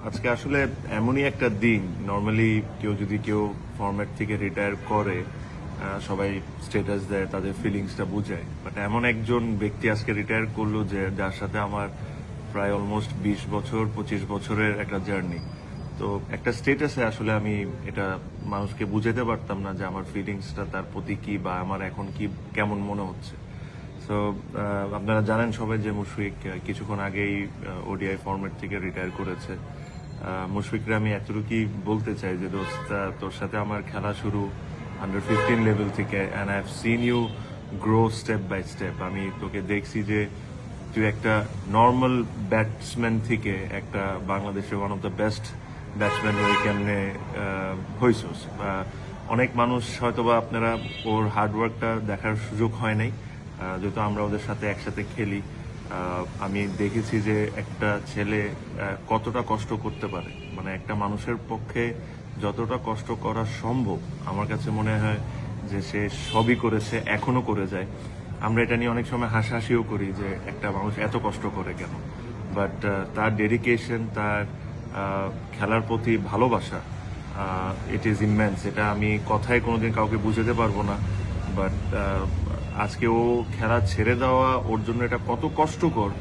আজকে আসলে এমনই একটা দিন। নর্মালি কেউ ফরম্যাট থেকে রিটায়ার করে, সবাই স্ট্যাটাস দেয়, তাদের ফিলিংসটা বুঝায়। বাট এমন একজন ব্যক্তি আজকে রিটায়ার করলো যার সাথে আমার প্রায় অলমোস্ট 20 বছর 25 বছরের একটা জার্নি। তো একটা স্ট্যাটাসে আসলে আমি এটা মানুষকে বুঝাতে পারতাম না যে আমার ফিলিংসটা তার প্রতি কি, বা আমার এখন কি কেমন মনে হচ্ছে। তো আপনারা জানেন সবাই যে মুশফিক কিছুক্ষণ আগেই ওডিআই ফরম্যাট থেকে রিটায়ার করেছে। মুশফিকরা আমি এতটুকুই বলতে চাই যে দোস্ত, তোর সাথে আমার খেলা শুরু আন্ডার 15 লেভেল থেকে, and I have seen you grow step by step. আমি তোকে দেখছি যে তুই একটা নর্মাল ব্যাটসম্যান থেকে একটা বাংলাদেশের one of the best batsman হয়ে কেমনে হইছস। অনেক মানুষ হয়তোবা আপনারা ওর হার্ডওয়ার্কটা দেখার সুযোগ হয় নাই, যেহেতু আমরা ওদের সাথে একসাথে খেলি। আমি দেখেছি যে একটা ছেলে কতটা কষ্ট করতে পারে, মানে একটা মানুষের পক্ষে যতটা কষ্ট করা সম্ভব আমার কাছে মনে হয় যে সে সবই করেছে, এখনো করে যায়। আমরা এটা নিয়ে অনেক সময় হাসাহাসিও করি যে একটা মানুষ এত কষ্ট করে কেন, বাট তার ডেডিকেশন, তার খেলার প্রতি ভালোবাসা, ইট ইজ ইমেন্স। এটা আমি কথায় কোনোদিন কাউকে বুঝাতে পারবো না। বাট আজকে ও খেলা ছেড়ে দেওয়া ওর জন্য এটা কত কষ্টকর।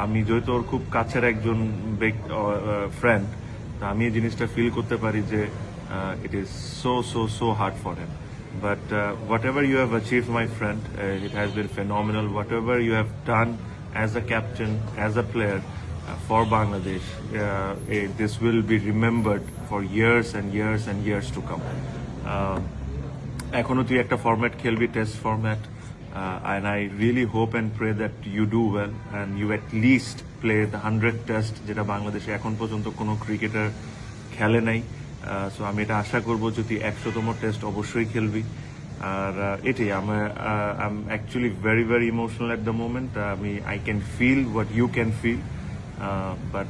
আমি যেহেতু ওর খুব কাছের একজন ফ্রেন্ড, তা আমি এই জিনিসটা ফিল করতে পারি যে it is so so so hard for him. But whatever you have achieved, my friend, it has been phenomenal. Whatever you have done as a captain, as a player for Bangladesh, this will be remembered for years and years and years to come. এখনো তুই একটা format খেলবি, test format, and I really hope and pray that you do well and you at least play the 100 test, যেটা বাংলাদেশে এখন পর্যন্ত কোনো cricketer খেলে নাই। সো আমি এটা আশা করবো যদি 100তম টেস্ট অবশ্যই খেলবি। আর এটাই আমি actually very very emotional at the moment. I can feel what you can feel, but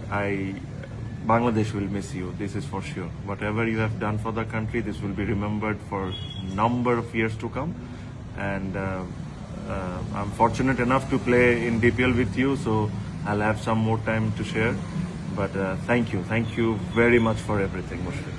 Bangladesh will miss you. This is for sure. Whatever you have done for the country, this will be remembered for number of years to come. And I'm fortunate enough to play in DPL with you, so I'll have some more time to share. But thank you very much for everything, Mushfiq.